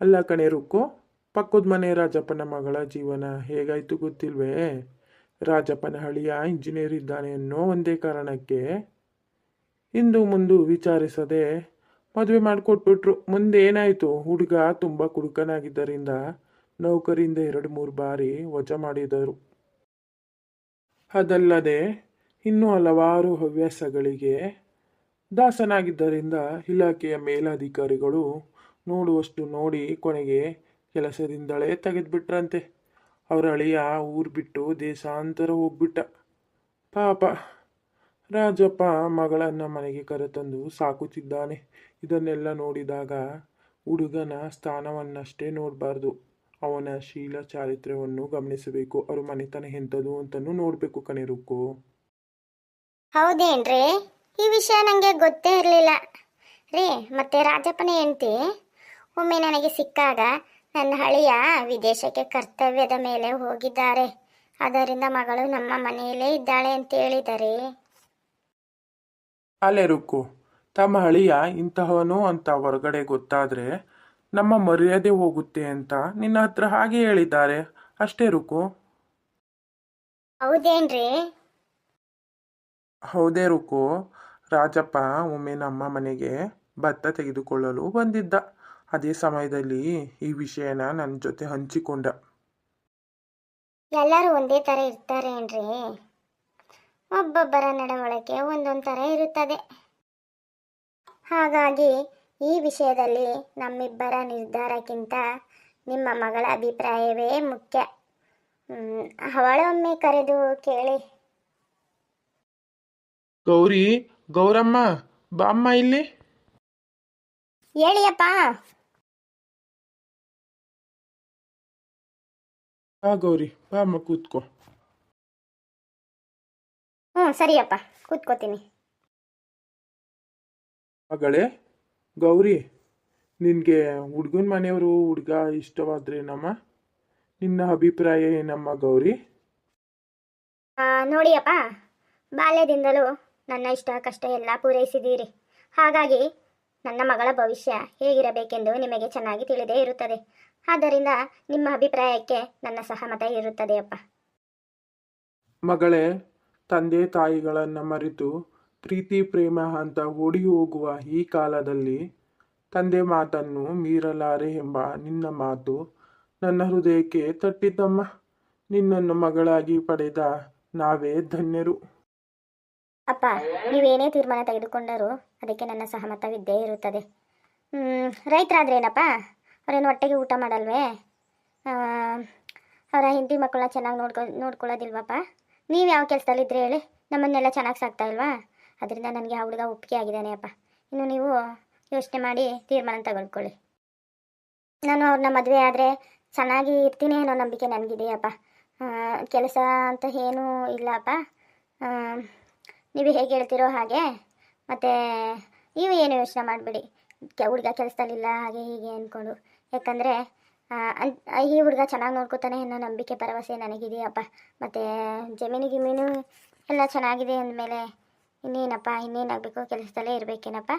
ಅಲ್ಲ ಕಣೆ ರುಕ್ಕು, ಪಕ್ಕದ ಮನೆ ರಾಜಪ್ಪನ ಮಗಳ ಜೀವನ ಹೇಗಾಯ್ತು ಗೊತ್ತಿಲ್ವೇ? ರಾಜಪ್ಪನ ಹಳಿಯ ಇಂಜಿನಿಯರ್ ಇದ್ದಾನೆ ಅನ್ನೋ ಒಂದೇ ಕಾರಣಕ್ಕೆ ಇಂದು ಮುಂದು ವಿಚಾರಿಸದೆ ಮದುವೆ ಮಾಡಿಕೊಟ್ಬಿಟ್ರು. ಮುಂದೆ ಏನಾಯಿತು? ಹುಡುಗ ತುಂಬ ಕುಡುಕನಾಗಿದ್ದರಿಂದ ನೌಕರಿಯಿಂದ 2-3 ಬಾರಿ ವಜಾ ಮಾಡಿದರು. ಅದಲ್ಲದೆ ಇನ್ನೂ ಹಲವಾರು ಹವ್ಯಾಸಗಳಿಗೆ ದಾಸನಾಗಿದ್ದರಿಂದ ಇಲಾಖೆಯ ಮೇಲಧಿಕಾರಿಗಳು ನೋಡುವಷ್ಟು ನೋಡಿ ಕೊನೆಗೆ ಕೆಲಸದಿಂದಲೇ ತೆಗೆದುಬಿಟ್ರಂತೆ. ಅವರ ಅಳಿಯ ಊರು ಬಿಟ್ಟು ದೇಶಾಂತರ ಹೋಗ್ಬಿಟ್ಟ. ಪಾಪ ರಾಜಪ್ಪ ಮಗಳನ್ನು ಮನೆಗೆ ಕರೆತಂದು ಸಾಕುತ್ತಿದ್ದಾನೆ. ಇದನ್ನೆಲ್ಲ ನೋಡಿದಾಗ ಹುಡುಗನ ಸ್ಥಾನವನ್ನಷ್ಟೇ ನೋಡಬಾರ್ದು, ಅವನ ಶೀಲ ಚಾರಿತ್ರ್ಯವನ್ನು ಗಮನಿಸಬೇಕು. ಅವ್ರ ಮನೆತನ ಎಂಥದ್ದು ಅಂತಲೂ ನೋಡಬೇಕು ಕಣೆ ರುಕ್ಕು. ಹೌದೇನ್ರಿ? ಈ ವಿಷಯ ನನಗೆ ಗೊತ್ತೇ ಇರಲಿಲ್ಲ ರೀ. ಮತ್ತೆ ರಾಜಪ್ಪನ ಹೆಂಡತಿ ಒಮ್ಮೆ ನನಗೆ ಸಿಕ್ಕಾಗ ನನ್ನ ಹಳೆಯ ವಿದೇಶಕ್ಕೆ ಕರ್ತವ್ಯದ ಮೇಲೆ ಹೋಗಿದ್ದಾರೆ, ಅದರಿಂದ ಮಗಳು ನಮ್ಮ ಮನೆಯಲ್ಲೇ ಇದ್ದಾಳೆ ಅಂತ ಹೇಳಿದರೆ. ಅಲೆ ರುಕ್ಕು, ತಮ್ಮ ಹಳಿಯ ಇಂತಹವನು ಅಂತ ಹೊರಗಡೆ ಗೊತ್ತಾದರೆ ನಮ್ಮ ಮರ್ಯಾದೆ ಹೋಗುತ್ತೆ ಅಂತ ನಿನ್ನ ಹತ್ರ ಹಾಗೆ ಹೇಳಿದ್ದಾರೆ ಅಷ್ಟೇ ರುಕ್ಕು. ಹೌದೇನ್ರಿ? ಹೌದೇ ರುಕ್ಕು. ರಾಜಪ್ಪ ಒಮ್ಮೆ ನಮ್ಮ ಮನೆಗೆ ಭತ್ತ ತೆಗೆದುಕೊಳ್ಳಲು ಬಂದಿದ್ದ. ಅದೇ ಸಮಯದಲ್ಲಿ ಈ ವಿಷಯನ ನನ್ನ ಜೊತೆ ಹಂಚಿಕೊಂಡ. ಎಲ್ಲರೂ ಒಂದೇ ಥರ ಇರ್ತಾರೆ ಏನ್ರಿ? ಒಬ್ಬೊಬ್ಬರ ನಡವಳಿಕೆ ಒಂದೊಂದು ಥರ ಇರುತ್ತದೆ. ಹಾಗಾಗಿ ಈ ವಿಷಯದಲ್ಲಿ ನಮ್ಮಿಬ್ಬರ ನಿರ್ಧಾರಕ್ಕಿಂತ ನಿಮ್ಮ ಮಗಳ ಅಭಿಪ್ರಾಯವೇ ಮುಖ್ಯ. ಅವಳೊಮ್ಮೆ ಕರೆದು ಕೇಳಿ. ಗೌರಿ, ಗೌರಮ್ಮ, ಬಾಮ್ಮ ಇಲ್ಲಿ. ಹೇಳಿಯಪ್ಪ. ಬಾ ಗೌರಿ, ಬಾಮ್ಮ ಕೂತ್ಕೋ. ಸರಿಯಪ್ಪ, ಕೂತ್ಕೋತೀನಿ. ಮಗಳೇ ಗೌರಿ, ನಿನಗೆ ಹುಡುಗನ ಮನೆಯವರು ಹುಡುಗ ಇಷ್ಟವಾದ್ರೇನಮ್ಮ? ನಿನ್ನ ಅಭಿಪ್ರಾಯ ಏನಮ್ಮ ಗೌರಿ? ನೋಡಿಯಪ್ಪ, ಬಾಲ್ಯದಿಂದಲೂ ನನ್ನ ಇಷ್ಟ ಕಷ್ಟ ಎಲ್ಲ ಪೂರೈಸಿದ್ದೀರಿ. ಹಾಗಾಗಿ ನನ್ನ ಮಗಳ ಭವಿಷ್ಯ ಹೇಗಿರಬೇಕೆಂದು ನಿಮಗೆ ಚೆನ್ನಾಗಿ ತಿಳಿದೇ ಇರುತ್ತದೆ. ಆದ್ದರಿಂದ ನಿಮ್ಮ ಅಭಿಪ್ರಾಯಕ್ಕೆ ನನ್ನ ಸಹಮತ ಇರುತ್ತದೆಯಪ್ಪ. ಮಗಳೇ, ತಂದೆ ತಾಯಿಗಳನ್ನು ಮರೆತು ಪ್ರೀತಿ ಪ್ರೇಮ ಅಂತ ಓಡಿ ಹೋಗುವ ಈ ಕಾಲದಲ್ಲಿ ತಂದೆ ಮಾತನ್ನು ಮೀರಲಾರೆ ಎಂಬ ನಿನ್ನ ಮಾತು ನನ್ನ ಹೃದಯಕ್ಕೆ ತಟ್ಟಿದ್ದಮ್ಮ. ನಿನ್ನನ್ನು ಮಗಳಾಗಿ ಪಡೆದ ನಾವೇ ಧನ್ಯರು. ಅಪ್ಪ, ನೀವೇನೇ ತೀರ್ಮಾನ ತೆಗೆದುಕೊಂಡರೂ ಅದಕ್ಕೆ ನನ್ನ ಸಹಮತವಿದ್ದೇ ಇರುತ್ತದೆ. ರೈತರಾದ್ರೇನಪ್ಪ, ಅವರೇನು ಹೊಟ್ಟೆಗೆ ಊಟ ಮಾಡಲ್ವೇ? ಅವರ ಹೆಂಡತಿ ಮಕ್ಕಳನ್ನ ಚೆನ್ನಾಗಿ ನೋಡ್ಕೊಳ್ಳೋದಿಲ್ವಪ್ಪ? ನೀವು ಯಾವ ಕೆಲಸದಲ್ಲಿದ್ದರೆ ಹೇಳಿ, ನಮ್ಮನ್ನೆಲ್ಲ ಚೆನ್ನಾಗಿ ಸಾಕ್ತಾ ಇಲ್ವಾ? ಅದರಿಂದ ನನಗೆ ಆ ಹುಡುಗ ಒಪ್ಪಿಗೆ ಆಗಿದ್ದಾನೆ ಅಪ್ಪ. ಇನ್ನು ನೀವು ಯೋಚನೆ ಮಾಡಿ ತೀರ್ಮಾನ ತಗೊಳ್ಕೊಳ್ಳಿ. ನಾನು ಅವ್ರನ್ನ ಮದುವೆ ಆದರೆ ಚೆನ್ನಾಗಿ ಇರ್ತೀನಿ ಅನ್ನೋ ನಂಬಿಕೆ ನನಗಿದೆಯಪ್ಪ. ಕೆಲಸ ಅಂತ ಏನೂ ಇಲ್ಲಪ್ಪ. ನೀವು ಹೇಗೆ ಹೇಳ್ತಿರೋ ಹಾಗೆ. ಮತ್ತು ನೀವು ಏನು ಯೋಚನೆ ಮಾಡಬೇಡಿ, ಹುಡುಗ ಕೆಲಸದಲ್ಲಿಲ್ಲ ಹಾಗೆ ಹೀಗೆ ಅಂದ್ಕೊಂಡು. ಯಾಕಂದರೆ ಈ ಹುಡುಗ ಚೆನ್ನಾಗಿ ನೋಡ್ಕೋತಾನೆ ಅನ್ನೋ ನಂಬಿಕೆ ಭರವಸೆ ನನಗಿದೆಯಪ್ಪ. ಮತ್ತು ಜಮೀನು ಎಲ್ಲ ಚೆನ್ನಾಗಿದೆ ಅಂದಮೇಲೆ ಇನ್ನೇನಪ್ಪ, ಇನ್ನೇನಾಗಬೇಕು, ಕೆಲಸದಲ್ಲೇ ಇರಬೇಕೇನಪ್ಪ.